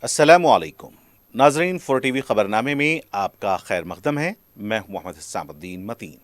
السلام علیکم ناظرین، فور ٹی وی خبرنامے میں آپ کا خیر مقدم ہے۔ میں ہوں محمد حسام الدین متین۔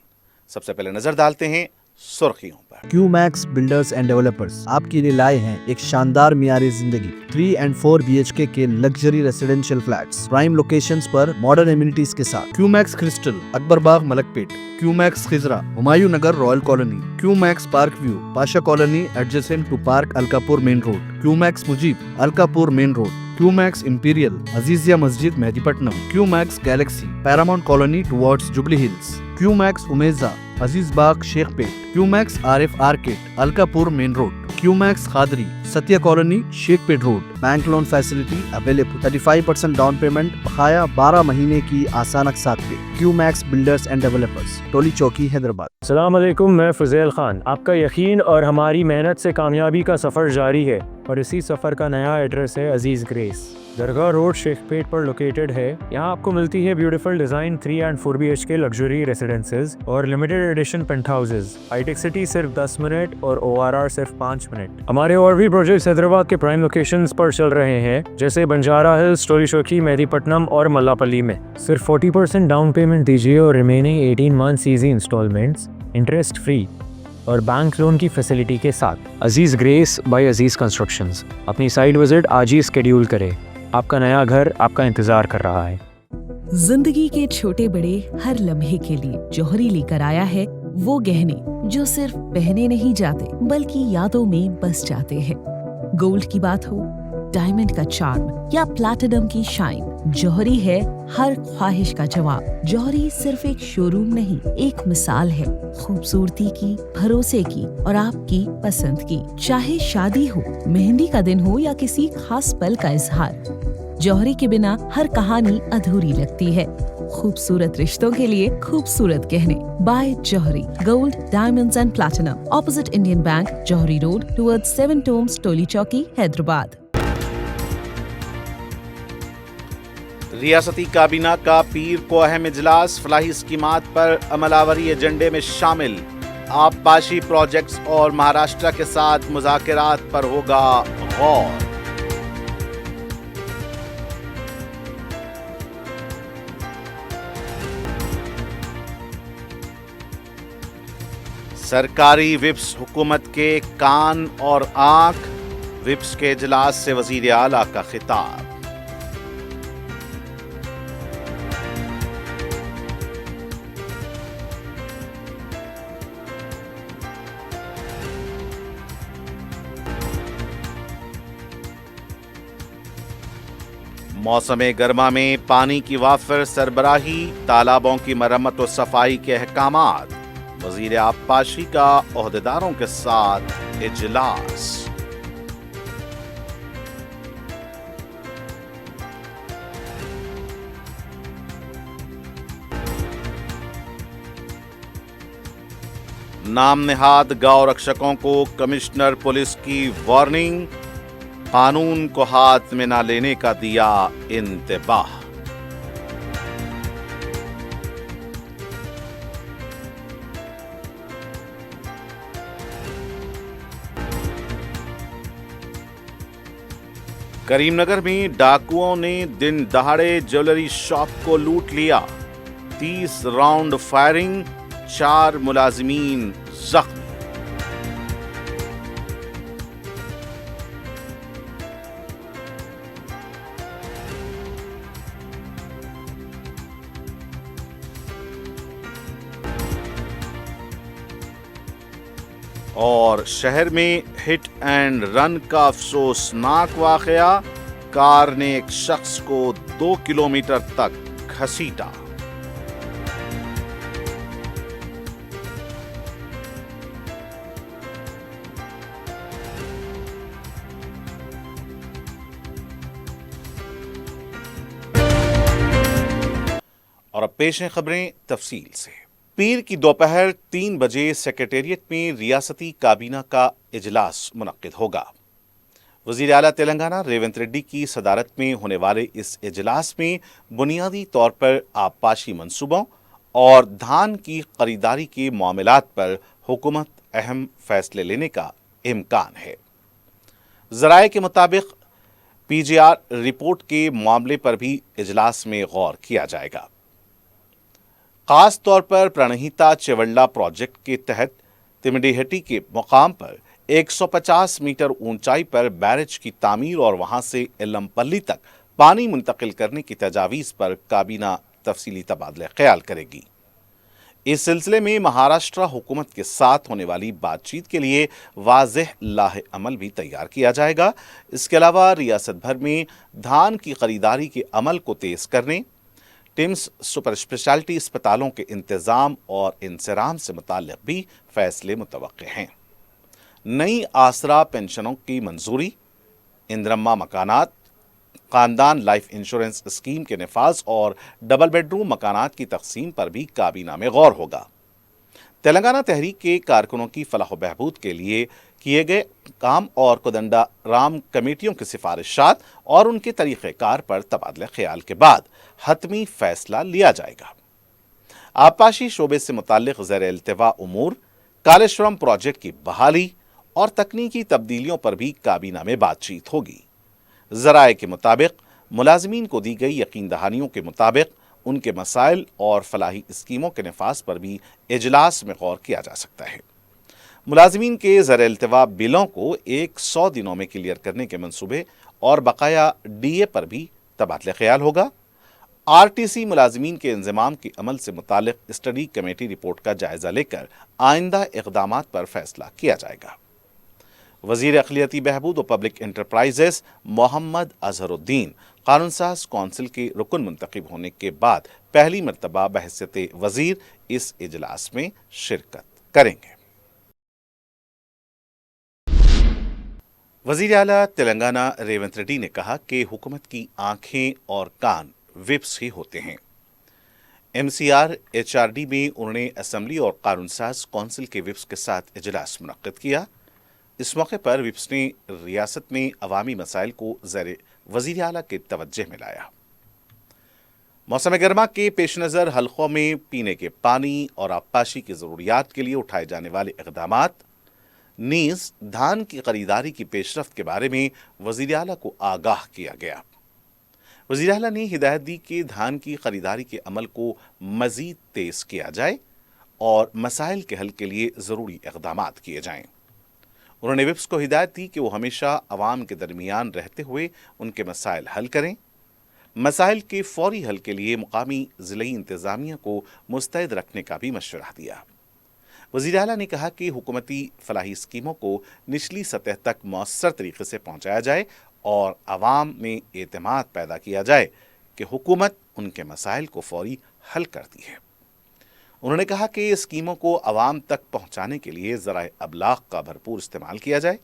سب سے پہلے نظر ڈالتے ہیں سرخیوں پر۔ کیو میکس بلڈرز اینڈ ڈیولپرز آپ کے لیے لائے ہیں ایک شاندار معیاری زندگی 3 and 4 BHK کے luxury residential flats prime locations پر ماڈرن ایمینٹیز کے ساتھ۔ Q Max crystal Akbar Bagh Malakpet, Q Max Khazra Humayun Nagar royal colony, Q Max park view Pasha colony adjacent to park Alkapur main road, Q Max Mujeeb Alkapur main road, Q Max imperial Azizia Masjid Mehdipatnam, Q Max galaxy paramount colony towards Jubilee Hills, Q Max Ameeza Aziz Bagh Shaikpet, Q Max RF arcade Alkapur main road, Q Max Khadri Satya colony Shaikpet road. Bank loan facility available, 35% down payment بقایا 12 مہینے کی آسان اقساط پہ۔ Q Max builders and developers, Toli Chowki Hyderabad. السلام علیکم، میں فضیل خان۔ آپ کا یقین اور ہماری محنت سے کامیابی کا سفر جاری ہے، اور اسی سفر کا نیا ایڈریس ہے عزیز گریس، درگاہ روڈ شیخ پیٹ پر لوکیٹڈ ہے۔ یہاں آپ کو ملتی ہے beautiful design 3 and 4 BHK luxury residences اور limited edition penthouses. High tech city صرف 10 منٹ اور ORR صرف 5 منٹ۔ ہمارے اور بھی پروجیکٹس حیدرآباد کے پرائم لوکیشنز پر چل رہے ہیں، جیسے بنجارہ ہلز، ٹولی چوکی، مہدی پٹنم اور ملا پلی میں۔ صرف 40% ڈاؤن پیمنٹ دیجیے اور remaining 18 months easy instalments, interest free اور بینک لون کی فیسلٹی کے ساتھ۔ عزیز گریس بائی عزیز کنسٹرکشنز۔ اپنی سائٹ وزٹ آج ہی اسکیڈیول کرے، آپ کا نیا گھر آپ کا انتظار کر رہا ہے۔ زندگی کے چھوٹے بڑے ہر لمحے کے لیے جوہری لے کر آیا ہے وہ گہنے جو صرف پہنے نہیں جاتے بلکہ یادوں میں بس جاتے ہیں۔ گولڈ کی بات ہو، ڈائمنڈ کا چارم یا پلاٹینم کی شائن، جوہری ہے ہر خواہش کا جواب۔ جوہری صرف ایک شو روم نہیں، ایک مثال ہے خوبصورتی کی، بھروسے کی اور آپ کی پسند کی۔ چاہے شادی ہو، مہندی کا دن ہو یا کسی خاص پل کا اظہار، جوہری کے بنا ہر کہانی ادھوری لگتی ہے۔ خوبصورت رشتوں کے لیے خوبصورت گہنے بائے جوہری، gold, diamonds and platinum, opposite Indian bank, جوہری روڈ ٹورڈ 7 ٹومز، ٹولی چوکی، حیدرآباد۔ ریاستی کابینہ کا پیر کو اہم اجلاس، فلاحی اسکیمات پر عمل آوری ایجنڈے میں شامل۔ آبپاشی پروجیکٹس اور مہاراشٹر کے ساتھ مذاکرات پر ہوگا غور۔ سرکاری وپس حکومت کے کان اور آنکھ، وپس کے اجلاس سے وزیر اعلیٰ کا خطاب۔ موسم گرما میں پانی کی وافر سربراہی، تالابوں کی مرمت و صفائی کے احکامات، وزیر آبپاشی کا عہدیداروں کے ساتھ اجلاس۔ نام نہاد گاؤں رکشکوں کو کمشنر پولیس کی وارننگ، قانون کو ہاتھ میں نہ لینے کا دیا انتباہ۔ کریم نگر میں ڈاکوؤں نے دن دہاڑے جیولری شاپ کو لوٹ لیا، 30 راؤنڈ فائرنگ، 4 ملازمین زخمی۔ اور شہر میں ہٹ اینڈ رن کا افسوسناک واقعہ، کار نے ایک شخص کو 2 کلومیٹر تک گھسیٹا۔ اور اب پیش ہیں خبریں تفصیل سے۔ پیر کی دوپہر 3 بجے سیکریٹریٹ میں ریاستی کابینہ کا اجلاس منعقد ہوگا۔ وزیر اعلیٰ تلنگانہ ریونت ریڈی کی صدارت میں ہونے والے اس اجلاس میں بنیادی طور پر آبپاشی منصوبوں اور دھان کی خریداری کے معاملات پر حکومت اہم فیصلے لینے کا امکان ہے۔ ذرائع کے مطابق PGR रिपोर्ट के मामले पर भी इजलास में गौर किया जाएगा। खास तौर पर प्रणहिता चेवल्ला प्रोजेक्ट के तहत तिमडेहटी के मुकाम पर 150 मीटर ऊंचाई पर बैरेज की तामीर और वहां से एलमपल्ली तक पानी मुंतकिल करने की तजावीज़ पर काबीना तफसीली तबादला ख्याल करेगी। इस सिलसिले में महाराष्ट्र हुकूमत के साथ होने वाली बातचीत के लिए वाज़ेह लाहे अमल भी तैयार किया जाएगा। इसके अलावा रियासत भर में धान की खरीदारी के अमल को तेज करने, टिम्स सुपर स्पेशलिटी अस्पतालों के इंतज़ाम और इंसराम से मुताल्लिक़ भी फैसले मुतवक्के हैं। नई आसरा पेंशनों की मंजूरी, इंदिरम्मा मकानात, खानदान लाइफ इंश्योरेंस स्कीम के नफाज और डबल बेडरूम मकानात की तकसीम पर भी काबीना में गौर होगा। तेलंगाना तहरीक के कारकुनों की फलाह बहबूद के लिए किए गए काम और कोदंडा राम कमेटियों की सिफारिशात और उनके तरीक़ेकार पर तबादला ख्याल के बाद हतमी फैसला लिया जाएगा। आबपाशी शोबे से मुताल्लिक़ ज़ेर इल्तिवा उमूर, कालेश्वरम प्रोजेक्ट की बहाली और तकनीकी तब्दीलियों पर भी काबीना में बातचीत होगी। ज़राए के मुताबिक मुलाजमीन को दी गई यकीन दहानियों के मुताबिक उनके मसाइल और फलाही स्कीमों के नफाज पर भी इजलास में गौर किया जा सकता है। मुलाजमीन के ज़र इल्तिवा बिलों को 100 दिनों में क्लियर करने के मंसूबे और बकाया DA पर भी तबादला ख्याल होगा। RTC मुलाजमीन के इंज़माम के अमल से मुताल्लिक़ स्टडी कमेटी रिपोर्ट का जायज़ा लेकर आइंदा इक़दामात पर फैसला किया जाएगा। वज़ीर अक़लियती बहबूद और पब्लिक इंटरप्राइजेस मोहम्मद अज़हरुद्दीन क़ानून साज़ कौंसिल के रुकन मुंतखब होने के बाद पहली मरतबा बहैसियत वज़ीर इस इजलास में शिरकत करेंगे। वज़ीर आला तेलंगाना रेवंत रेड्डी ने कहा कि हुकूमत की आंखें और कान विप्स ही होते हैं। MCR HRD में उन्होंने असम्बली और कानून साज़ कौंसिल के विप्स के साथ इजलास मुनक्किद किया। इस मौके पर विप्स ने रियासत में अवामी मसाइल को ज़ेर वज़ीर आला के तवज्जो में लाया। मौसम गर्मा के पेश नज़र हलकों में पीने के पानी और आबपाशी की ज़रूरियात के लिए उठाए जाने वाले इक़दामात, नीज़ धान की खरीदारी की पेशरफ्त के बारे में वज़ीर आला को आगाह किया गया। वज़ीर आला ने हिदायत दी कि धान की खरीदारी के अमल को मज़ीद तेज़ किया जाए और मसाइल के हल के लिए ज़रूरी इक़दामात किए जाएँ। उन्होंने विप्स को हिदायत दी कि वो हमेशा अवाम के दरमियान रहते हुए उनके मसाइल हल करें। मसाइल के फौरी हल के लिए मुकामी ज़िली इंतज़ामिया को मुस्तैद रखने का भी मशवरा दिया। वज़ीर आला ने कहा कि हुकूमती फलाही स्कीमों को निचली सतह तक मौसर तरीके से पहुँचाया जाए और अवाम में एतमाद पैदा किया जाए कि हुकूमत उनके मसाइल को फौरी हल करती है। उन्होंने कहा कि स्कीमों को अवाम तक पहुंचाने के लिए ज़राए अबलाग का भरपूर इस्तेमाल किया जाए।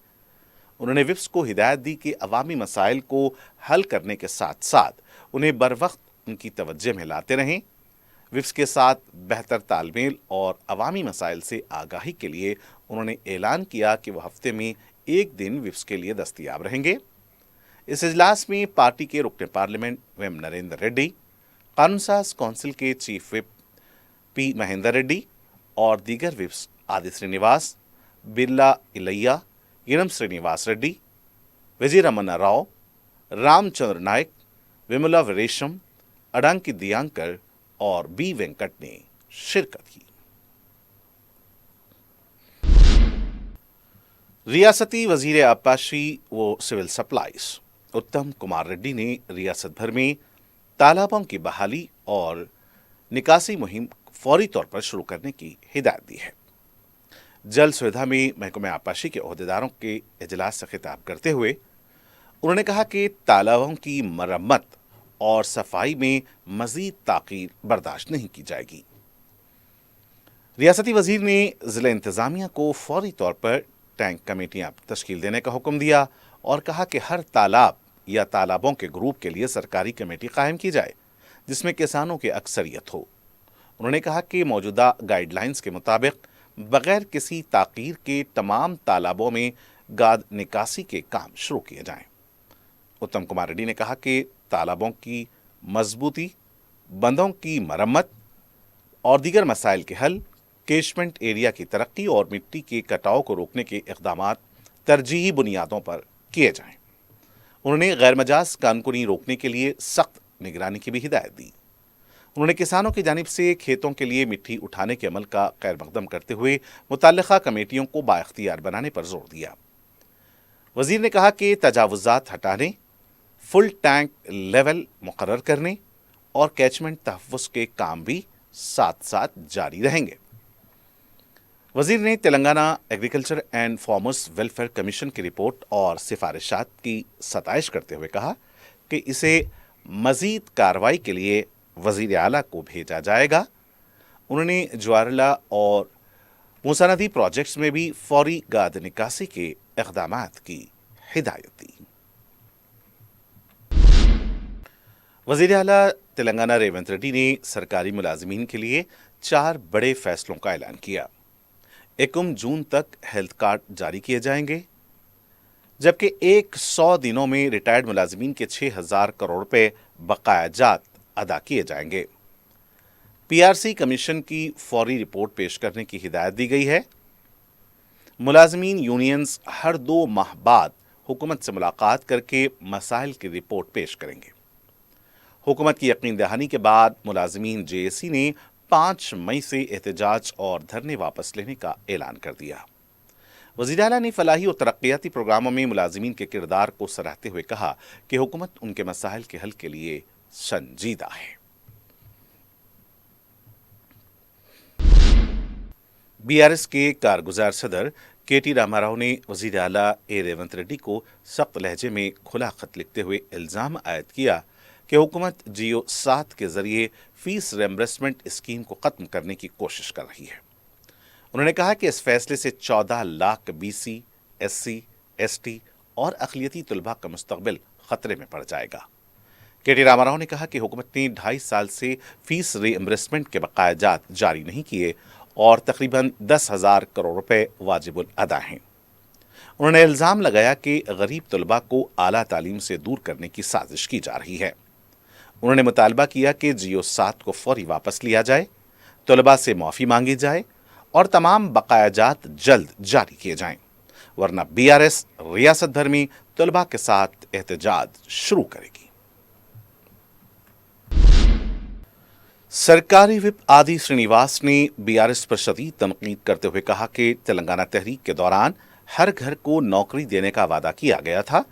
उन्होंने विप्स को हिदायत दी कि अवामी मसाइल को हल करने के साथ साथ उन्हें बर वक्त उनकी तवज्जो में लाते रहें। विप्स के साथ बेहतर तालमेल और अवामी मसाइल से आगाही के लिए उन्होंने ऐलान किया कि वह हफ्ते में एक दिन विप्स के लिए दस्तयाब रहेंगे। इस इजलास में पार्टी के रुकन पार्लियामेंट वेम नरेंद्र रेड्डी, कानून साज़ कौंसिल के chief whip P Mahender Reddy और दीगर विप्स आदि श्रीनिवास, बिरला इलैया, गिनम श्रीनिवास रेड्डी, विजय रमन्ना राव, रामचंद्र नायक, विमला वीरेशम, अडांकी दियांकर और B वेंकट ने शिरकत की। रियासती वजीर आबपाशी व सिविल सप्लाईज उत्तम कुमार रेड्डी ने रियासत भर में तालाबों की बहाली और निकासी मुहिम फौरी तौर पर शुरू करने की हिदायत दी है। जल सुविधा में महकमे आबपाशी के ओहदेदारों के इजलास से खिताब करते हुए उन्होंने कहा कि तालाबों की मरम्मत और सफाई में मजीद ताकीर बर्दाश्त नहीं की जाएगी। रियासती वजीर ने ज़िला इंतज़ामिया को फौरी तौर पर टैंक कमेटियां तश्कील देने का हुक्म दिया और कहा कि हर तालाब या तालाबों के ग्रुप के लिए सरकारी कमेटी कायम की जाए जिसमें किसानों की अक्सरियत हो। उन्होंने कहा कि मौजूदा गाइडलाइंस के मुताबिक बगैर किसी ताकीर के तमाम तालाबों में गाद निकासी के काम शुरू किए जाएं। उत्तम कुमार रेड्डी ने कहा कि तालाबों की मजबूती, बंदों की मरम्मत और दीगर मसाइल के हल, कैचमेंट एरिया की तरक्की और मिट्टी के कटाव को रोकने के इक़दामात तरजीही बुनियादों पर किए जाएं। انہوں نے غیر مجاز کانکنی روکنے کے لیے سخت نگرانی کی بھی ہدایت دی۔ انہوں نے کسانوں کی جانب سے کھیتوں کے لیے مٹی اٹھانے کے عمل کا خیر مقدم کرتے ہوئے متعلقہ کمیٹیوں کو بااختیار بنانے پر زور دیا۔ وزیر نے کہا کہ تجاوزات ہٹانے، فل ٹینک لیول مقرر کرنے اور کیچمنٹ تحفظ کے کام بھی ساتھ ساتھ جاری رہیں گے۔ وزیر نے Telangana agriculture and farmers welfare commission کی رپورٹ اور سفارشات کی ستائش کرتے ہوئے کہا کہ اسے مزید کارروائی کے لیے وزیر اعلیٰ کو بھیجا جائے گا۔ انہوں نے جوارلا اور موسیٰ ندی پروجیکٹس میں بھی فوری گاد نکاسی کے اقدامات کی ہدایت دی۔ وزیر اعلیٰ تلنگانہ ریونت ریڈی نے سرکاری ملازمین کے لیے 4 بڑے فیصلوں کا اعلان کیا۔ 1 جون تک ہیلتھ کارڈ جاری کیے جائیں گے، جبکہ 100 دنوں میں ریٹائرڈ ملازمین کے 6,000 کروڑ روپے بقایا جات ادا کیے جائیں گے۔ PRC کمیشن کی فوری رپورٹ پیش کرنے کی ہدایت دی گئی ہے۔ ملازمین یونینز ہر 2 ماہ بعد حکومت سے ملاقات کر کے مسائل کی رپورٹ پیش کریں گے۔ حکومت کی یقین دہانی کے بعد ملازمین JAC نے 5 مئی سے احتجاج اور دھرنے واپس لینے کا اعلان کر دیا۔ وزیر اعلیٰ نے فلاحی اور ترقیاتی پروگراموں میں ملازمین کے کردار کو سراہتے ہوئے کہا کہ حکومت ان کے مسائل کے حل کے لیے سنجیدہ ہے۔ BRS کے کارگزار صدر KT راما راؤ نے وزیر اعلیٰ ریونت ریڈی کو سخت لہجے میں کھلا خط لکھتے ہوئے الزام عائد کیا کہ حکومت جیو 7 کے ذریعے فیس ریمبرسمنٹ اسکیم کو ختم کرنے کی کوشش کر رہی ہے۔ انہوں نے کہا کہ اس فیصلے سے 14 لاکھ BC، SC، ST اور اقلیتی طلباء کا مستقبل خطرے میں پڑ جائے گا۔ KT راما راؤ نے کہا کہ حکومت نے 2.5 سال سے فیس ریمبرسمنٹ کے بقایا جات جاری نہیں کیے اور تقریباً 10,000 کروڑ روپے واجب الادا ہیں۔ انہوں نے الزام لگایا کہ غریب طلباء کو اعلیٰ تعلیم سے دور کرنے کی سازش کی جا رہی ہے۔ انہوں نے مطالبہ کیا کہ جیو 7 کو فوری واپس لیا جائے، طلباء سے معافی مانگی جائے اور تمام بقایا جات جلد جاری کیے جائیں، ورنہ BRS ریاست بھر میں طلباء کے ساتھ احتجاج شروع کرے گی۔ سرکاری وپ آدی سرینیواس نے BRS پر شدید تنقید کرتے ہوئے کہا کہ تلنگانہ تحریک کے دوران ہر گھر کو نوکری دینے کا وعدہ کیا گیا تھا،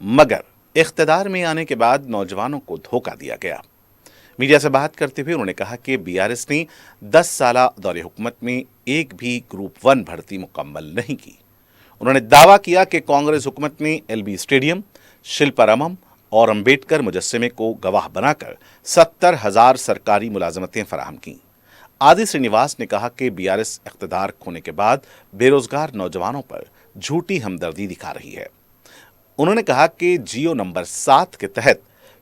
مگر اقتدار میں آنے کے بعد نوجوانوں کو دھوکہ دیا گیا۔ میڈیا سے بات کرتے ہوئے انہوں نے کہا کہ BRS نے 10 سالہ دور حکومت میں ایک بھی گروپ 1 بھرتی مکمل نہیں کی۔ انہوں نے دعویٰ کیا کہ کانگریس حکومت نے LB اسٹیڈیم، شلپارمم اور امبیڈکر مجسمے کو گواہ بنا کر 70,000 سرکاری ملازمتیں فراہم کیں۔ آدی سرینیواس نے کہا کہ BRS اقتدار کھونے کے بعد بے روزگار نوجوانوں پر جھوٹی ہمدردی دکھا رہی ہے۔ انہوں نے کہا کہ جیو نمبر 7 کے تحت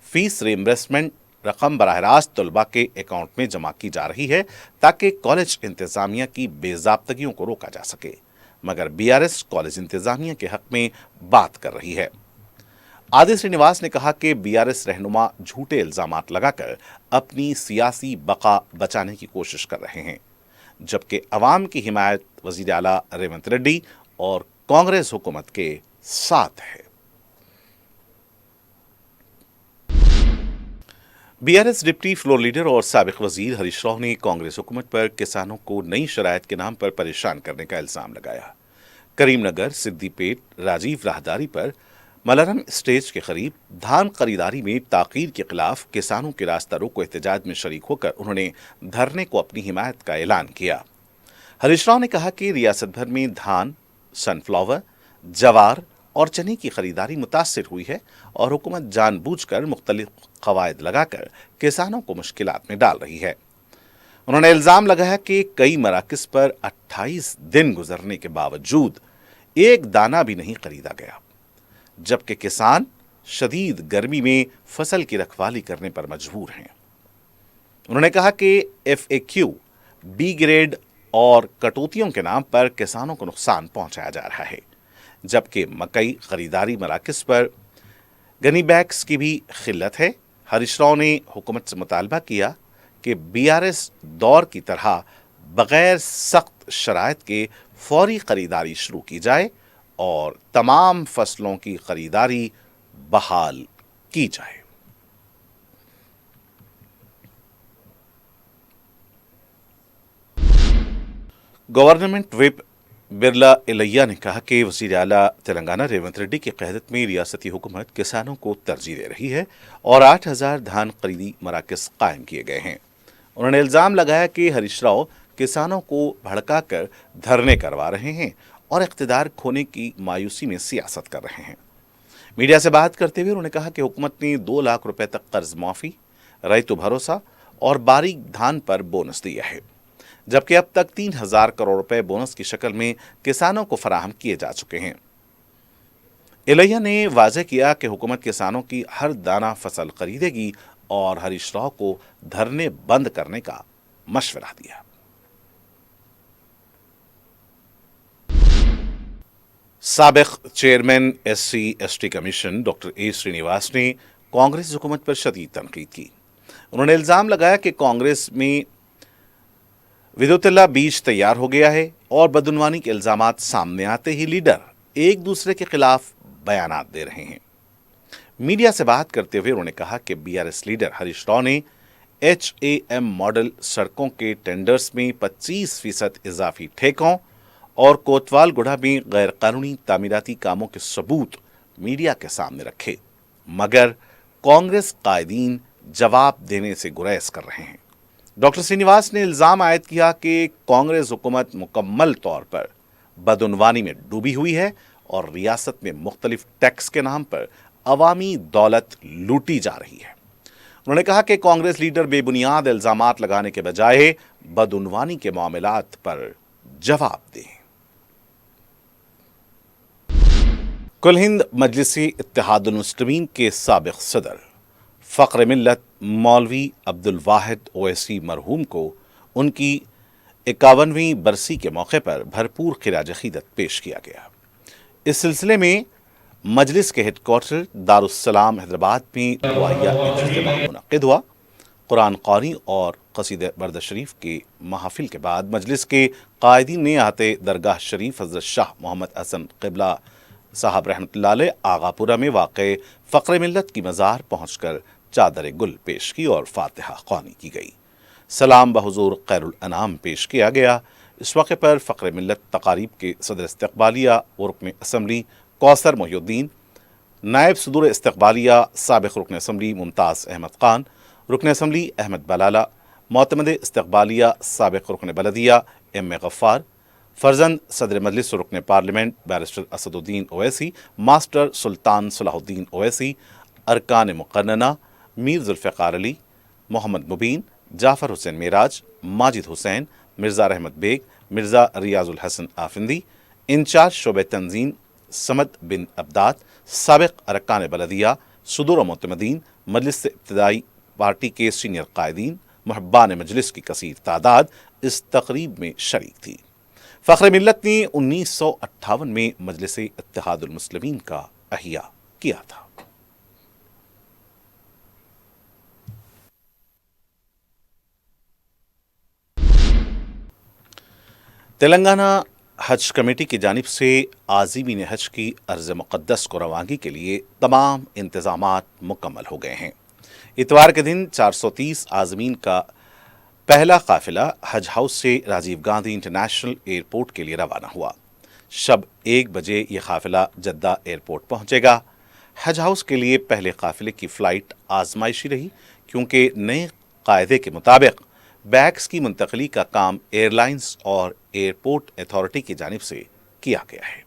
فیس ریمبرسمنٹ رقم براہ راست طلباء کے اکاؤنٹ میں جمع کی جا رہی ہے تاکہ کالج انتظامیہ کی بے ضابطگیوں کو روکا جا سکے، مگر BRS کالج انتظامیہ کے حق میں بات کر رہی ہے۔ آدی سرینیواس نے کہا کہ BRS رہنما جھوٹے الزامات لگا کر اپنی سیاسی بقا بچانے کی کوشش کر رہے ہیں، جبکہ عوام کی حمایت وزیر اعلیٰ ریونت ریڈی اور کانگریس حکومت کے ساتھ ہے۔ BRS ڈپٹی فلور لیڈر اور سابق وزیر ہریش راؤ نے کانگریس حکومت پر کسانوں کو نئی شرائط کے نام پر پریشان کرنے کا الزام لگایا۔ کریم نگر، سدی پیٹ، راجیو راہداری پر ملرم اسٹیج کے قریب دھان خریداری میں تاخیر کے خلاف کسانوں کے راستہ روکو احتجاج میں شریک ہو کر انہوں نے دھرنے کو اپنی حمایت کا اعلان کیا۔ ہریش راؤ نے کہا کہ ریاست بھر میں دھان، سن فلاور، جوار اور چنے کی خریداری متاثر ہوئی ہے اور حکومت جان بوجھ کر مختلف قواعد لگا کر کسانوں کو مشکلات میں ڈال رہی ہے۔ انہوں نے الزام لگایا کہ کئی مراکز پر 28 دن گزرنے کے باوجود ایک دانہ بھی نہیں خریدا گیا، جبکہ کسان شدید گرمی میں فصل کی رکھوالی کرنے پر مجبور ہیں۔ انہوں نے کہا کہ FAQ، B گریڈ اور کٹوتیوں کے نام پر کسانوں کو نقصان پہنچایا جا رہا ہے، جبکہ مکئی خریداری مراکز پر گنی بیگز کی بھی قلت ہے۔ ہریش راؤ نے حکومت سے مطالبہ کیا کہ BRS دور کی طرح بغیر سخت شرائط کے فوری خریداری شروع کی جائے اور تمام فصلوں کی خریداری बहाल की जाए। गवर्नमेंट व्हिप बिरला इलैया ने कहा कि वज़ीर आला तेलंगाना रेवंत रेड्डी की क़यादत में रियासती हुकूमत किसानों को तरजीह दे रही है और 8,000 धान खरीदी मराकज़ कायम किए गए हैं। उन्होंने इल्ज़ाम लगाया कि हरीश राव किसानों को भड़काकर धरने करवा रहे हैं और इक़्तिदार खोने की मायूसी में सियासत कर रहे हैं। मीडिया से बात करते हुए उन्होंने कहा कि हुकूमत ने 2 लाख रुपए तक कर्ज माफ़ी, रैतु भरोसा और बारीक धान पर बोनस दिया है, जबकि अब तक 3,000 करोड़ रुपए बोनस की शक्ल में किसानों को फराहम किए जा चुके हैं। इलैया ने वाज़ेह किया कि हुकूमत किसानों की हर दाना फसल खरीदेगी और हरीश राव को धरने बंद करने का मशवरा दिया। साबिक chairman SC/ST commission doctor A Srinivas ने कांग्रेस हुकूमत पर शदीद तनकीद की। उन्होंने इल्ज़ाम लगाया कि कांग्रेस में विदुतल्ला बीज तैयार हो गया है और बदउनवानी के इल्ज़ामात सामने आते ही लीडर एक दूसरे के खिलाफ बयानात दे रहे हैं। मीडिया से बात करते हुए उन्होंने कहा कि BRS लीडर हरीश राव ने HAM मॉडल सड़कों के टेंडर्स में 25% इजाफी ठेकों और कोतवाल गुढ़ा में गैर कानूनी तामीराती कामों के सबूत मीडिया के सामने रखे, मगर कांग्रेस कायदीन जवाब देने से गुरेज कर रहे हैं। डॉक्टर श्रीनिवास ने इल्ज़ाम आयद किया कि कांग्रेस हुकूमत मुकम्मल तौर पर बदउनवानी में डूबी हुई है और रियासत में मुख्तलिफ टैक्स के नाम पर अवामी दौलत लूटी जा रही है। उन्होंने कहा कि कांग्रेस लीडर बेबुनियाद इल्ज़ामात लगाने के बजाय बदउनवानी के मामलात पर जवाब दें। कुल हिंद मजलिसी इत्तेहादुल मुस्लिमीन के साबिक सदर फ़ख्र मिल्लत मौलवी अब्दुल वाहिद ओवैसी मरहूम को उनकी 51वीं बरसी के मौके पर भरपूर खिराज अक़ीदत पेश किया गया। इस सिलसिले में मजलिस के हेडक्वार्टर दारुस्सलाम हैदराबाद में दुआया इज्तिमा मुनक़्क़िद हुआ। कुरान क़ारी और क़सीदा बर्द शरीफ के महफ़िल के बाद मजलिस के क़ायदीन ने आहते दरगाह शरीफ हज़रत शाह मोहम्मद हसन क़िबला साहब रहमतुल्लाह अलैह आगापुरा में वाक़े फ़ख्र मिल्लत की मज़ार पहुँचकर चादर गुल पेश की और फ़ातिहा ख़्वानी की गई। सलाम बहुज़ूर खैरुल अनाम पेश किया गया। इस मौके पर फ़ख्र मिल्लत तक़ारीब के सदर इस्तक़बालिया व रुकन असम्बली कौसर मोहिउद्दीन, नायब सदूर इस्तक़बालिया साबिक़ रुकन असम्बली मुमताज़ अहमद ख़ान, रुकन असम्बली अहमद बलाला, मोतमद इस्तक़बालिया साबिक़ रुकन बलदिया M.A. गफ़्फ़ार, फ़र्जंद सदर मजलिस रुकन parliament barrister Asaduddin Owaisi, master Sultan Salahuddin Owaisi, अरकान मुक़न्नना मीर ज़ुल्फ़िकार अली, मोहम्मद मुबीन, जाफ़र हुसैन मेराज, माजिद हुसैन, मिर्ज़ा रहमत बेग, मिर्ज़ा रियाज़ुल हसन आफिंदी, इंचार्ज शोबे तंज़ीम समद बिन अब्दाद, साबिक़ अरकान बलदिया, सदूर मोतमदीन, मजलिस से इब्तिदाई पार्टी के सीनियर कायदीन, मुहब्बान मजलिस की कसीर तादाद इस तक़रीब में शरीक थी। फ़ख्र मिल्लत ने 1958 में मजलिस इत्तेहादुल मुस्लिमीन का अहिया किया था। तेलंगाना हज कमेटी की जानिब से आज़मीन हज की अर्ज़ मुक़द्दस को रवानगी के लिए तमाम इंतज़ामात मुकम्मल हो गए हैं। इतवार के दिन 430 आज़मीन का पहला काफ़िला हज हाउस से राजीव गांधी इंटरनेशनल एयरपोर्ट के लिए रवाना हुआ। शब 1 बजे ये काफ़िला जद्दा एयरपोर्ट पहुंचेगा। हज हाउस के लिए पहले काफ़िले की फ़्लाइट आजमाइशी रही, क्योंकि नए कायदे के मुताबिक बैग्स की मुंतकली का काम एयरलाइंस और एयरपोर्ट अथॉरिटी की जानिब से किया गया है।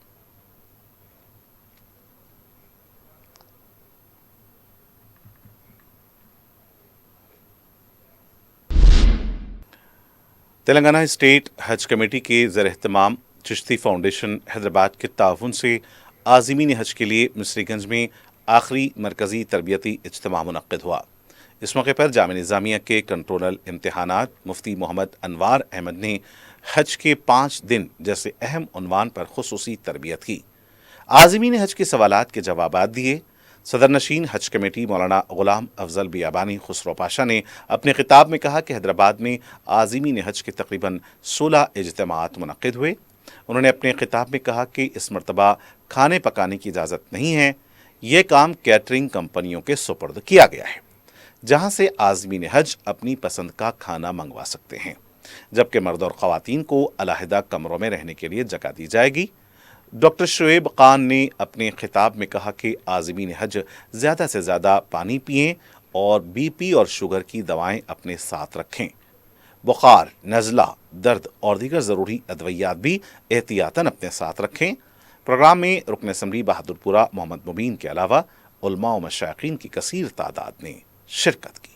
तेलंगाना स्टेट हज कमेटी के ज़र एहतमाम चिश्ती फाउंडेशन हैदराबाद के ताउन से आज़मीन हज के लिए मिस्रीगंज में आखिरी मरकज़ी तरबियती इज्तिमा मुनक़्क़िद हुआ। इस मौके पर जामिया निज़ामिया के कंट्रोलर इम्तिहानात मुफ्ती मोहम्मद अनवार अहमद ने हज के 5 दिन जैसे अहम उन्वान पर खुसूसी तरबियत की। आज़मीन हज के सवालात के जवाबात दिए। सदर नशीन हज कमेटी मौलाना गुलाम अफजल बियाबानी खुसरो पाशा ने अपने खिताब में कहा कि हैदराबाद में आज़मीन हज के तकरीबन 16 इज्तिमात मुनक़्क़िद हुए। उन्होंने अपने खिताब में कहा कि इस मरतबा खाने पकाने की इजाज़त नहीं है, ये काम कैटरिंग कंपनियों के सुपुर्द किया गया है, जहां से आज़मीन हज अपनी पसंद का खाना मंगवा सकते हैं, जबकि मर्द और ख़वातीन को अलहदा कमरों में रहने के लिए जगह दी जाएगी। डॉक्टर शुएब खान ने अपने खिताब में कहा कि आज़मीन हज ज़्यादा से ज़्यादा पानी पिएं और बीपी और शुगर की दवाएं अपने साथ रखें। बुखार, नज़ला, दर्द और दीगर ज़रूरी अदवियात भी एहतियातन अपने साथ रखें। प्रोग्राम में रुकन असम्बली बहादुरपुरा मोहम्मद मुबीन के अलावा उलमा व मशाइखीन की कसीर तादाद ने शिरकत की।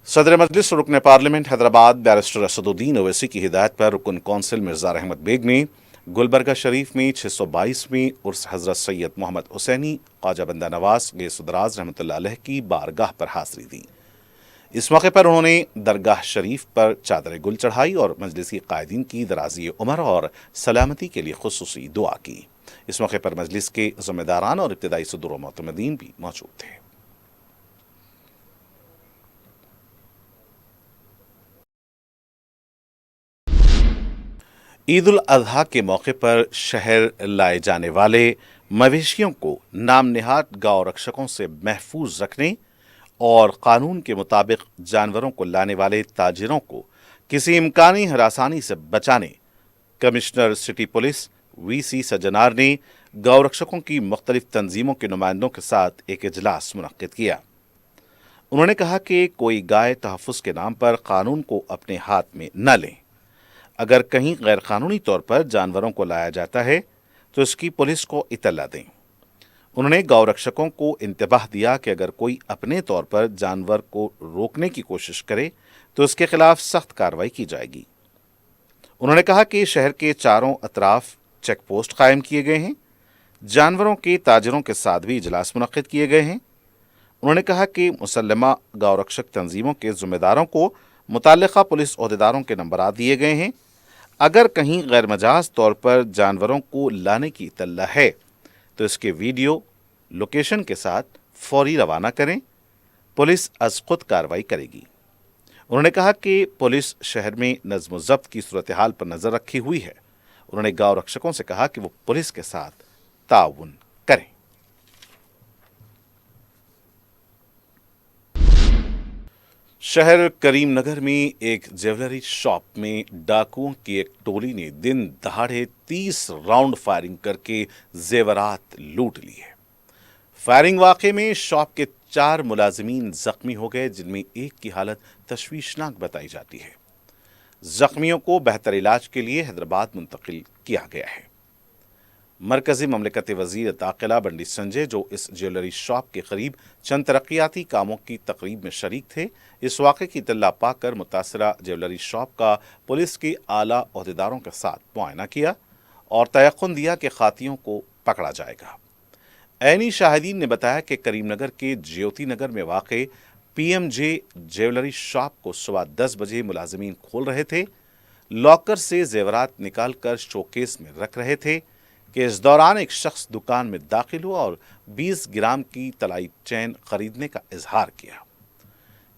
सदर मजलिस रुकन पार्लियामेंट हैदराबाद बैरिस्टर असदुद्दीन ओवैसी की हिदायत पर रुकन कौंसिल मिर्ज़ा रहमत बेग ने गुलबर्गा शरीफ में 622वें उर्स हज़रत सैयद मोहम्मद हुसैनी ख्वाजा बंदा नवाज गैसुदराज रहमतुल्लाह अलैह की बारगाह पर हाज़री दी। इस मौके पर उन्होंने दरगाह शरीफ पर चादर गुल चढ़ाई और मजलिसी कायदीन की दराज़ी उमर और सलामती के लिए खुसूसी दुआ की। इस मौके पर मजलिस के ज़िम्मेदारान और इब्तिदाई सदर व मोतमदीन भी मौजूद थे। ईद उल अजहा के मौके पर शहर लाए जाने वाले मवेशियों को नाम निहाद गौ रक्षकों से महफूज रखने और कानून के मुताबिक जानवरों को लाने वाले ताजिरों को किसी इम्कानी हरासानी से बचाने commissioner city police VC Sajjanar ने गौ रक्षकों की मुख्तलिफ तंजीमों के नुमाइंदों के साथ एक इजलास मुनक्किद किया। उन्होंने कहा कि कोई गाय तहफ़्फ़ुज़ के नाम पर कानून को अपने हाथ में न लें। अगर कहीं गैर कानूनी तौर पर जानवरों को लाया जाता है तो इसकी पुलिस को इत्तला दें। उन्होंने गौ रक्षकों को इंतबाह दिया कि अगर कोई अपने तौर पर जानवर को रोकने की कोशिश करे तो इसके खिलाफ सख्त कार्रवाई की जाएगी। उन्होंने कहा कि शहर के चारों अतराफ चेक पोस्ट कायम किए गए हैं। जानवरों के ताजिरों के साथ भी इजलास मुनक्किद किए गए हैं। उन्होंने कहा कि मुसल्लमा गौ रक्षक तंजीमों के जिम्मेदारों को मुतल्लिका पुलिस ओहदेदारों के नंबरात दिए गए हैं। अगर कहीं गैर मजाज तौर पर जानवरों को लाने की इत्तला है तो इसके वीडियो लोकेशन के साथ फौरी रवाना करें। पुलिस अज खुद कार्रवाई करेगी। उन्होंने कहा कि पुलिस शहर में नज़्म व ज़ब्त की सूरत हाल पर नज़र रखी हुई है। उन्होंने गौ रक्षकों से कहा कि वो पुलिस के साथ ताउन करें। शहर करीम नगर में एक ज्वेलरी शॉप में डाकुओं की एक टोली ने दिन दहाड़े 30 राउंड फायरिंग करके जेवरात लूट लिए। फायरिंग वाक़े में शॉप के 4 मुलाजिमीन जख्मी हो गए, जिनमें एक की हालत तशवीशनाक बताई जाती है। जख्मियों को बेहतर इलाज के लिए हैदराबाद मुंतकिल किया गया है। मरकजी ममलिकत वज़ीर दाखिला बंडी संजय, जो इस ज्वेलरी शॉप के करीब चंद तरक्याती कामों की तकरीब में शरीक थे, इस वाक़े की इत्तला पाकर मुतासरा ज्वेलरी शॉप का पुलिस के आला ओहदेदारों के साथ मुआयना किया और तयक़ुन दिया कि खातियों को पकड़ा जाएगा। ऐनी शाहिदीन ने बताया कि करीम नगर के ज्योति नगर में वाक़े PMJ ज्वेलरी शॉप को सुबह 10 बजे मुलाजिमीन खोल रहे थे। लॉकर से जेवरात निकाल कर शोकेस में रख रहे थे कि इस दौरान एक शख्स दुकान में दाखिल हुआ और 20 ग्राम की तलाई चेन खरीदने का इजहार किया।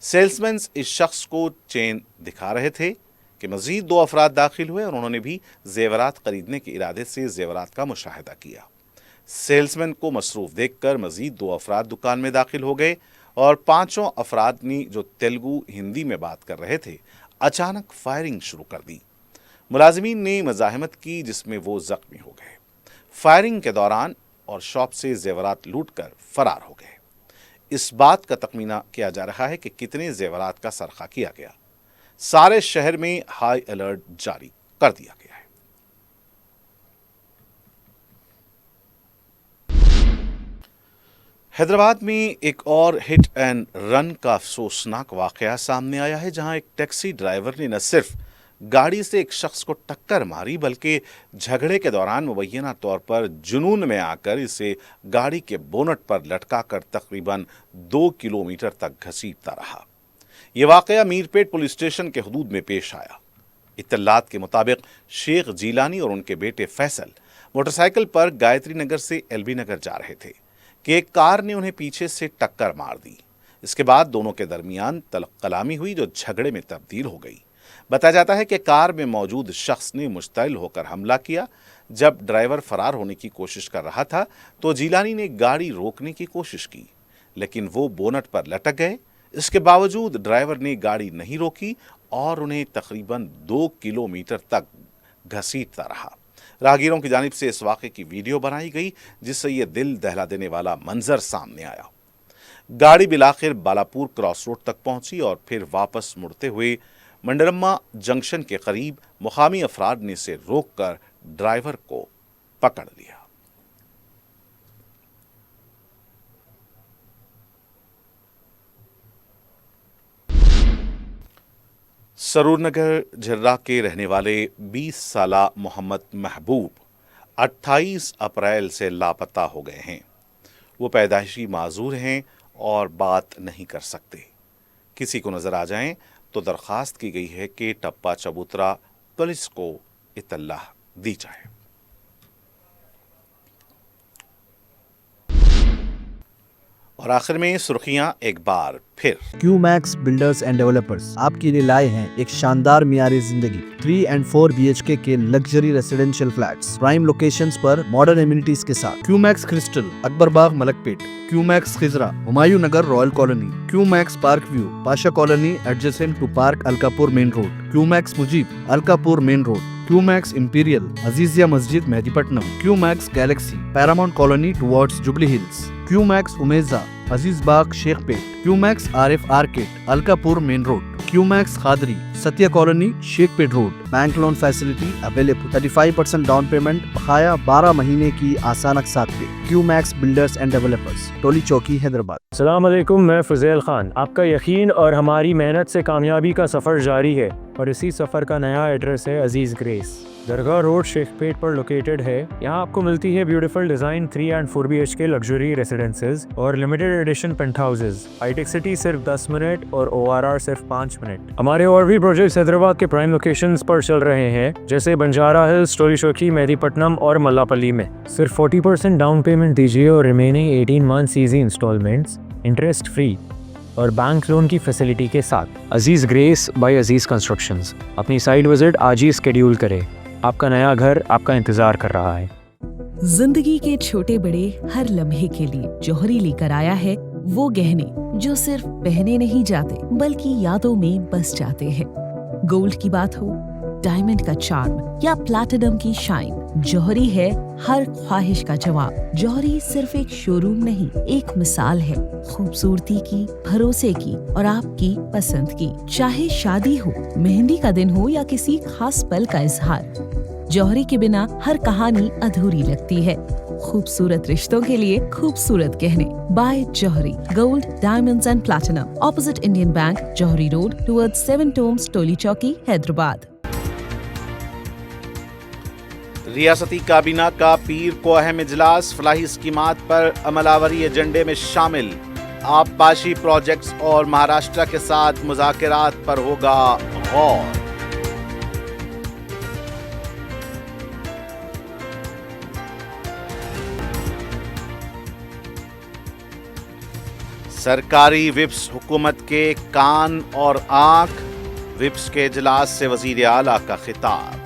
सेल्समैन इस शख्स को चेन दिखा रहे थे कि मजीद 2 अफराद दाखिल हुए और उन्होंने भी जेवरात खरीदने के इरादे से जेवरात का मुशाहिदा किया। सेल्समैन को मसरूफ देखकर मजीद 2 अफराद दुकान में दाखिल हो गए और 5 अफराद ने, जो तेलुगु हिंदी में बात कर रहे थे, अचानक फायरिंग शुरू कर दी। मुलाजिमीन ने मज़ाहमत की, जिसमें वो जख्मी हो गए। फायरिंग के दौरान और शॉप से जेवरात लूटकर फरार हो गए। इस बात का तखमीना किया जा रहा है कि कितने जेवरात का सरखा किया गया। सारे शहर में हाई अलर्ट जारी कर दिया गया है। हैदराबाद में एक और हिट एंड रन का अफसोसनाक वाकया सामने आया है, जहां एक टैक्सी ड्राइवर ने न सिर्फ गाड़ी से एक शख्स को टक्कर मारी, बल्कि झगड़े के दौरान मुबैना तौर पर जुनून में आकर इसे गाड़ी के बोनट पर लटकाकर तकरीबन 2 किलोमीटर तक घसीटता रहा। यह वाकया मीरपेट पुलिस स्टेशन के हदूद में पेश आया। इत्तलात के मुताबिक शेख जीलानी और उनके बेटे फैसल मोटरसाइकिल पर गायत्री नगर से LB नगर जा रहे थे कि एक कार ने उन्हें पीछे से टक्कर मार दी। इसके बाद दोनों के दरमियान तलब कलामी हुई, जो झगड़े में तब्दील हो गई। بتایا جاتا ہے کہ کار میں موجود شخص نے مشتعل ہو کر حملہ کیا۔ جب ڈرائیور فرار ہونے کی کوشش کر رہا تھا تو جیلانی نے گاڑی روکنے کی کوشش کی، لیکن وہ بونٹ پر لٹک گئے۔ اس کے باوجود ڈرائیور نے گاڑی نہیں روکی اور انہیں تقریباً 2 کلومیٹر تک گھسیٹتا رہا۔ راہگیروں کی جانب سے اس واقعے کی ویڈیو بنائی گئی، جس سے یہ دل دہلا دینے والا منظر سامنے آیا۔ گاڑی بالآخر بالاپور کراس روڈ تک پہنچی اور پھر واپس مڑتے ہوئے منڈرما جنکشن کے قریب مقامی افراد نے اسے روک کر ڈرائیور کو پکڑ لیا۔ سرور نگر جھرہ کے رہنے والے 20 سالہ محمد محبوب 28 اپریل سے لاپتہ ہو گئے ہیں۔ وہ پیدائشی معذور ہیں اور بات نہیں کر سکتے۔ کسی کو نظر آ جائیں تو درخواست کی گئی ہے کہ ٹپا چبوترا پولیس کو اطلاع دی جائے۔ اور آخر میں سرخیاں ایک بار پھر۔ کیو میکس بلڈرز اینڈ ڈیولپرز آپ کے لیے لائے ہیں ایک شاندار معیاری زندگی 3 and 4 BHK کے luxury residential flats prime locations پر ماڈرن ایمینٹیز کے ساتھ۔ Q Max crystal Akbar Bagh Malakpet, Q Max Khazra Humayun Nagar royal colony, Q Max park view Pasha colony adjacent to park Alkapur main road, Q Max Mujeeb Alkapur main road, Q Max imperial Azizia Masjid Mehdipatnam, Q Max galaxy paramount colony towards Jubilee Hills, Q Max Ameeza Aziz Bagh Shaikpet, Q Max Arif arcade Alkapur main road, Q Max Khadri Satya colony Shaikpet road. Bank loan facility available, 35% down payment, بقایا 12 مہینے کی آسان اقساط پہ۔ Q Max builders and developers, Toli Chowki Hyderabad. السلام علیکم، میں فضیل خان۔ آپ کا یقین اور ہماری محنت سے کامیابی کا سفر جاری ہے، اور اسی سفر کا نیا ایڈریس ہے عزیز گریس۔ درگاہ روڈ شیخ پیٹ پر لوکیٹڈ ہے۔ یہاں آپ کو ملتی ہے beautiful design 3 and 4 BHK luxury residences اور limited edition penthouses. High tech city صرف 10 منٹ اور ORR صرف 5 منٹ۔ ہمارے اور بھی پروجیکٹس حیدرآباد کے پرائم لوکیشنز پر چل رہے ہیں، جیسے بنجارہ ہلز، ٹولی چوکی، مہدی پٹنم اور ملا پلی میں۔ صرف 40% ڈاؤن پیمنٹ دیجیے اور remaining 18 months easy instalments, interest free اور بینک لون کی فیسلٹی کے ساتھ۔ عزیز گریس بائی عزیز کنسٹرکشنز۔ اپنی سائٹ وزٹ آج ہی اسکیڈیول کرے، آپ کا نیا گھر آپ کا انتظار کر رہا ہے۔ زندگی کے چھوٹے بڑے ہر لمحے کے لیے جوہری لے کر آیا ہے وہ گہنے جو صرف پہنے نہیں جاتے بلکہ یادوں میں بس جاتے ہیں۔ گولڈ کی بات ہو، ڈائمنڈ کا چارم یا پلاٹینم کی شائن، جوہری ہے ہر خواہش کا جواب۔ جوہری صرف ایک شو روم نہیں، ایک مثال ہے خوبصورتی کی، بھروسے کی اور آپ کی پسند کی۔ چاہے شادی ہو، مہندی کا دن ہو یا کسی خاص پل کا اظہار، جوہری کے بنا ہر کہانی ادھوری لگتی ہے۔ خوبصورت رشتوں کے لیے خوبصورت گہنے بائے جوہری، gold, diamonds and platinum, opposite Indian bank, جوہری روڈ ٹورڈ 7 ٹومز، ٹولی چوکی، حیدرآباد۔ ریاستی کابینہ کا پیر کو اہم اجلاس، فلاحی اسکیمات پر عمل آوری ایجنڈے میں شامل۔ آبپاشی پروجیکٹس اور مہاراشٹر کے ساتھ مذاکرات پر ہوگا غور۔ سرکاری وپس حکومت کے کان اور آنکھ، وپس کے اجلاس سے وزیر اعلیٰ کا خطاب۔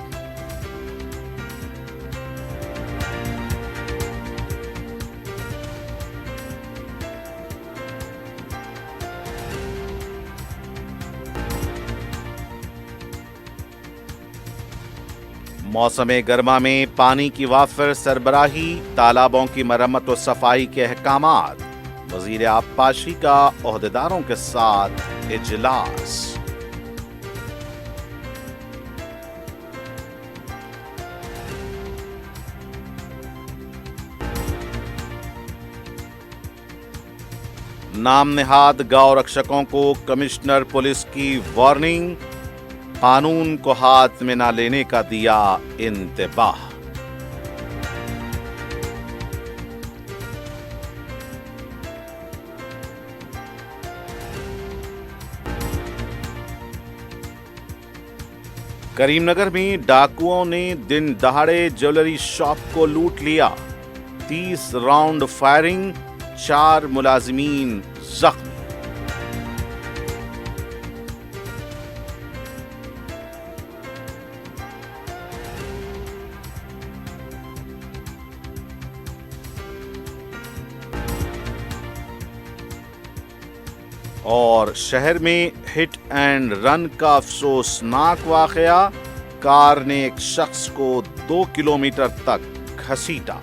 موسم گرما میں پانی کی وافر سربراہی، تالابوں کی مرمت و صفائی کے احکامات، وزیر آبپاشی کا عہدیداروں کے ساتھ اجلاس۔ نام نہاد گاؤں رکشکوں کو کمشنر پولیس کی وارننگ، قانون کو ہاتھ میں نہ لینے کا دیا انتباہ۔ کریم نگر میں ڈاکوؤں نے دن دہاڑے جیولری شاپ کو لوٹ لیا، 30 راؤنڈ فائرنگ، 4 ملازمین زخمی۔ اور شہر میں ہٹ اینڈ رن کا افسوسناک واقعہ، کار نے ایک شخص کو 2 کلومیٹر تک گھسیٹا۔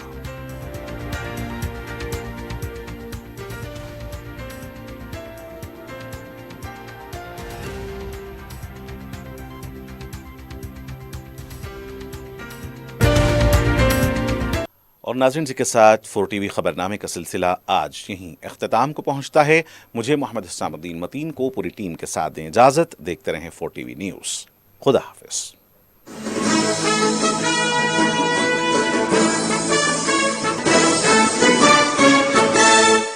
اور ناظرین، اسی کے ساتھ 4 ٹی وی خبرنامے کا سلسلہ آج یہیں اختتام کو پہنچتا ہے۔ مجھے محمد حسام الدین متین کو پوری ٹیم کے ساتھ دیں اجازت۔ دیکھتے رہیں 4 ٹی وی نیوز۔ خدا حافظ۔